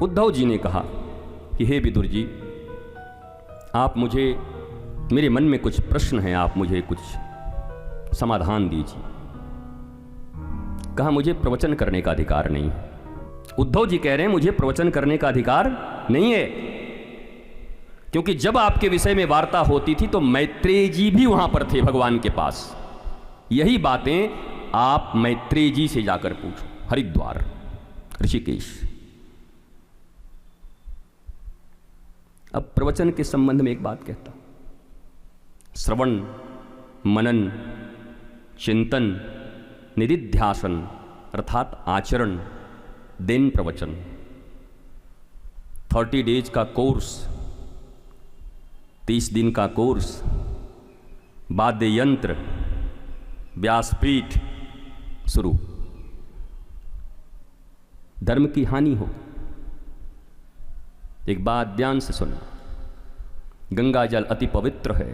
उद्धव जी ने कहा कि हे विदुर जी, आप मुझे, मेरे मन में कुछ प्रश्न हैं, आप मुझे कुछ समाधान दीजिए। कहा मुझे प्रवचन करने का अधिकार नहीं है। उद्धव जी कह रहे हैं मुझे प्रवचन करने का अधिकार नहीं है, क्योंकि जब आपके विषय में वार्ता होती थी तो मैत्रेय जी भी वहां पर थे भगवान के पास। यही बातें आप मैत्रेय जी से जाकर पूछो, हरिद्वार, ऋषिकेश। अब प्रवचन के संबंध में एक बात कहता हूं, श्रवण, मनन, चिंतन, निदिध्यासन अर्थात आचरण, देन प्रवचन। 30 डेज का कोर्स, 30 दिन का कोर्स, वाद्य यंत्र, व्यासपीठ शुरू। धर्म की हानि हो। एक बात ध्यान से सुनना, गंगा जल अति पवित्र है,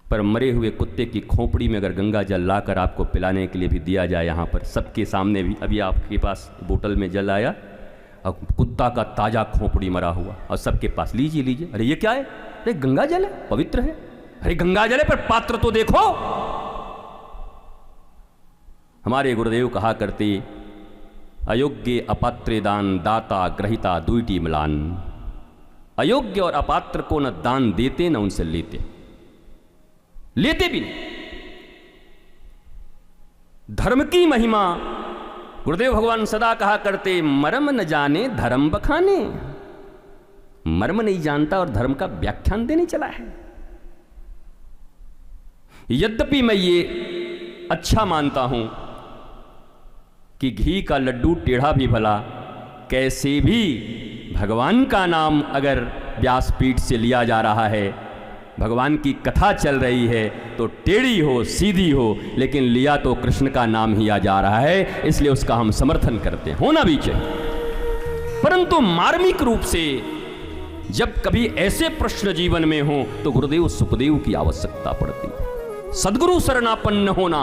पर मरे हुए कुत्ते की खोपड़ी में अगर गंगा जल लाकर आपको पिलाने के लिए भी दिया जाए, यहाँ पर सबके सामने भी, अभी आपके पास बोतल में जल आया और कुत्ता का ताज़ा खोपड़ी मरा हुआ और सबके पास, लीजिए लीजिए, अरे ये क्या है? अरे गंगा जल है, पवित्र है। अरे गंगा जल है पर पात्र तो देखो। हमारे गुरुदेव कहा करते, अयोग्य अपात्र दान दाता ग्रहिता दुईटी मिलान। अयोग्य और अपात्र को न दान देते न उनसे लेते भी नहीं। धर्म की महिमा गुरुदेव भगवान सदा कहा करते, मर्म न जाने धर्म बखाने। मर्म नहीं जानता और धर्म का व्याख्यान देने चला है। यद्यपि मैं ये अच्छा मानता हूं कि घी का लड्डू टेढ़ा भी भला, कैसे भी भगवान का नाम अगर व्यासपीठ से लिया जा रहा है, भगवान की कथा चल रही है, तो टेढ़ी हो सीधी हो, लेकिन लिया तो कृष्ण का नाम ही आ जा रहा है, इसलिए उसका हम समर्थन करते हैं, होना भी चाहिए। परंतु मार्मिक रूप से जब कभी ऐसे प्रश्न जीवन में हो तो गुरुदेव सुखदेव की आवश्यकता पड़ती है। सद्गुरु शरणापन्न होना,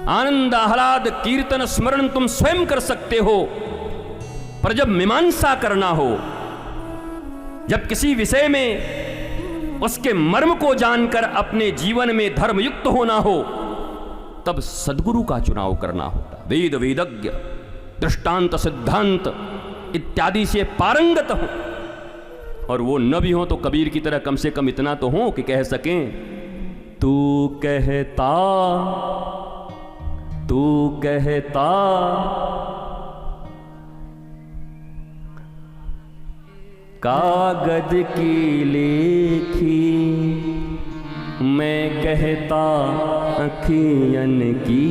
आनंद आह्लाद कीर्तन स्मरण तुम स्वयं कर सकते हो, पर जब मीमांसा करना हो, जब किसी विषय में उसके मर्म को जानकर अपने जीवन में धर्मयुक्त होना हो, तब सद्गुरु का चुनाव करना होता। वेद वेदज्ञ, दृष्टांत सिद्धांत इत्यादि से पारंगत हो, और वो न भी हो तो कबीर की तरह कम से कम इतना तो हो कि कह सकें, तू कहता कागज की लेखी, मैं कहता अखियन की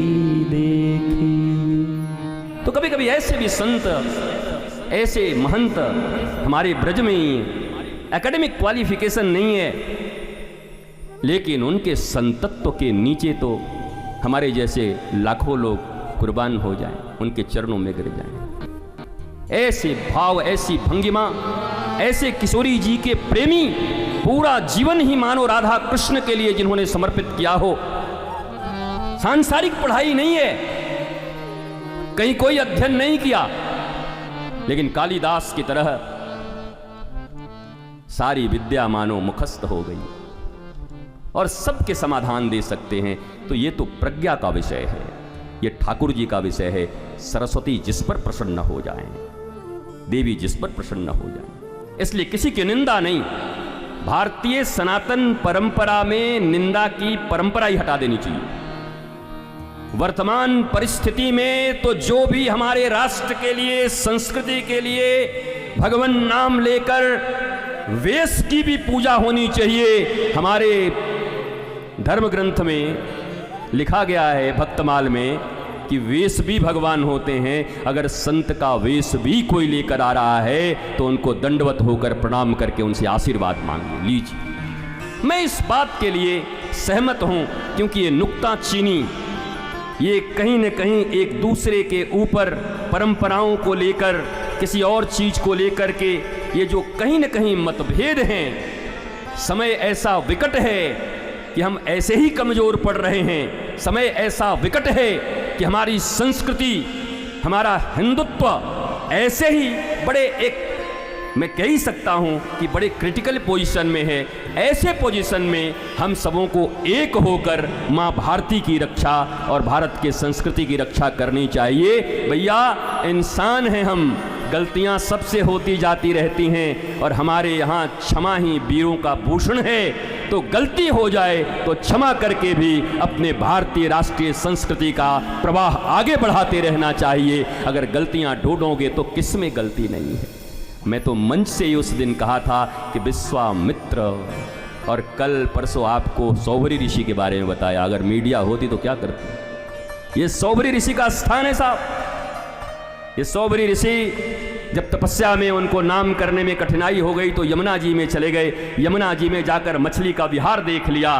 देखी। तो कभी कभी ऐसे भी संत, ऐसे महंत हमारे ब्रज में एकेडमिक क्वालिफिकेशन नहीं है, लेकिन उनके संतत्व के नीचे तो हमारे जैसे लाखों लोग कुर्बान हो जाएं, उनके चरणों में गिर जाएं। ऐसे भाव, ऐसी भंगिमा, ऐसे किशोरी जी के प्रेमी पूरा जीवन ही मानो राधा कृष्ण के लिए जिन्होंने समर्पित किया हो। सांसारिक पढ़ाई नहीं है, कहीं कोई अध्ययन नहीं किया, लेकिन कालिदास की तरह सारी विद्या मानो मुखस्त हो गई और सबके समाधान दे सकते हैं। तो ये तो प्रज्ञा का विषय है, ये ठाकुर जी का विषय है। सरस्वती जिस पर प्रसन्न हो जाएं, देवी जिस पर प्रसन्न हो जाएं, इसलिए किसी की निंदा नहीं। भारतीय सनातन परंपरा में निंदा की परंपरा ही हटा देनी चाहिए। वर्तमान परिस्थिति में तो जो भी हमारे राष्ट्र के लिए, संस्कृति के लिए भगवान नाम लेकर वेश की भी पूजा होनी चाहिए। हमारे धर्म ग्रंथ में लिखा गया है भक्तमाल में कि वेश भी भगवान होते हैं। अगर संत का वेश भी कोई लेकर आ रहा है तो उनको दंडवत होकर प्रणाम करके उनसे आशीर्वाद मांग लीजिए। मैं इस बात के लिए सहमत हूं, क्योंकि ये नुक्ताचीनी, ये कहीं न कहीं एक दूसरे के ऊपर परंपराओं को लेकर, किसी और चीज को लेकर के ये जो कहीं न कहीं मतभेद हैं, समय ऐसा विकट है कि हम ऐसे ही कमजोर पड़ रहे हैं। समय ऐसा विकट है कि हमारी संस्कृति, हमारा हिंदुत्व, ऐसे ही बड़े एक मैं कह ही सकता हूं कि बड़े क्रिटिकल पोजीशन में है। ऐसे पोजीशन में हम सबों को एक होकर मां भारती की रक्षा और भारत के संस्कृति की रक्षा करनी चाहिए। भैया इंसान हैं हम, गलतियां सबसे होती जाती रहती हैं और हमारे यहाँ क्षमा ही वीरों का भूषण है। तो गलती हो जाए तो क्षमा करके भी अपने भारतीय राष्ट्रीय संस्कृति का प्रवाह आगे बढ़ाते रहना चाहिए। अगर गलतियां ढूंढोगे तो किसमें गलती नहीं है। मैं तो मंच से ही उस दिन कहा था कि विश्वामित्र, और कल परसों आपको सौभरी ऋषि के बारे में बताया। अगर मीडिया होती तो क्या करती। ये सौभरी ऋषि का स्थान है साहब। ये सौभरी ऋषि जब तपस्या में उनको नाम करने में कठिनाई हो गई तो यमुना जी में चले गए। यमुना जी में जाकर मछली का विहार देख लिया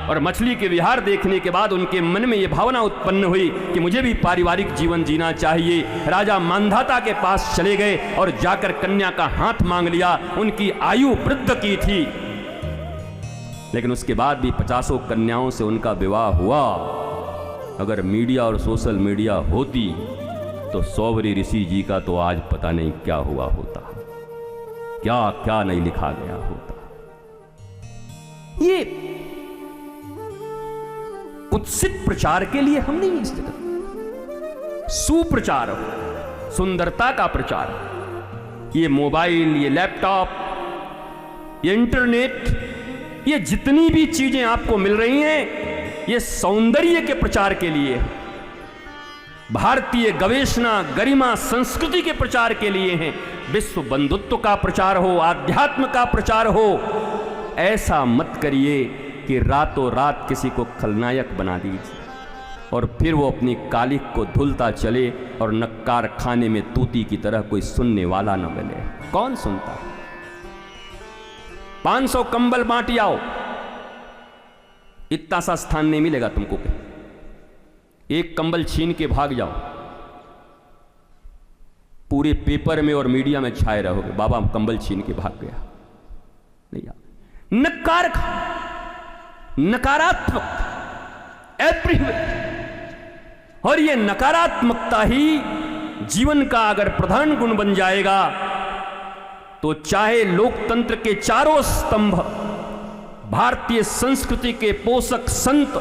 और मछली के विहार देखने के बाद उनके मन में ये भावना उत्पन्न हुई कि मुझे भी पारिवारिक जीवन जीना चाहिए। राजा मांधाता के पास चले गए और जाकर कन्या का हाथ मांग लिया। उनकी आयु वृद्ध की थी, लेकिन उसके बाद भी 50 कन्याओं से उनका विवाह हुआ। अगर मीडिया और सोशल मीडिया होती तो सौभरी ऋषि जी का तो आज पता नहीं क्या हुआ होता, क्या क्या नहीं लिखा गया होता। ये कुत्सित प्रचार के लिए हम नहीं इस जगह, सुप्रचार हो, सुंदरता का प्रचार। ये मोबाइल, ये लैपटॉप, ये इंटरनेट, ये जितनी भी चीजें आपको मिल रही हैं, ये सौंदर्य के प्रचार के लिए, भारतीय गवेषणा, गरिमा, संस्कृति के प्रचार के लिए हैं। विश्व बंधुत्व का प्रचार हो, आध्यात्म का प्रचार हो। ऐसा मत करिए कि रातों रात किसी को खलनायक बना दीजिए और फिर वो अपनी कालिक को धुलता चले और नक्कार खाने में तूती की तरह कोई सुनने वाला न मिले। कौन सुनता है? 500 कंबल बांटी आओ, इतना सा स्थान नहीं मिलेगा तुमको। एक कंबल छीन के भाग जाओ, पूरे पेपर में और मीडिया में छाए रहोगे, बाबा कंबल छीन के भाग गया। नहीं, नक्कार खा, नकारात्मक एवरीवेयर, और ये नकारात्मकता ही जीवन का अगर प्रधान गुण बन जाएगा तो चाहे लोकतंत्र के चारों स्तंभ, भारतीय संस्कृति के पोषक संत,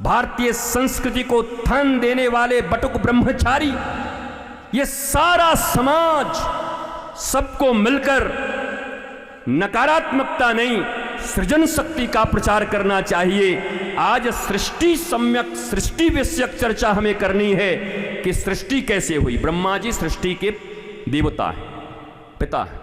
भारतीय संस्कृति को उत्थान देने वाले बटुक ब्रह्मचारी, ये सारा समाज सबको मिलकर नकारात्मकता नहीं, सृजन शक्ति का प्रचार करना चाहिए। आज सृष्टि सम्यक, सृष्टि विषयक चर्चा हमें करनी है कि सृष्टि कैसे हुई। ब्रह्मा जी सृष्टि के देवता हैं, पिता हैं।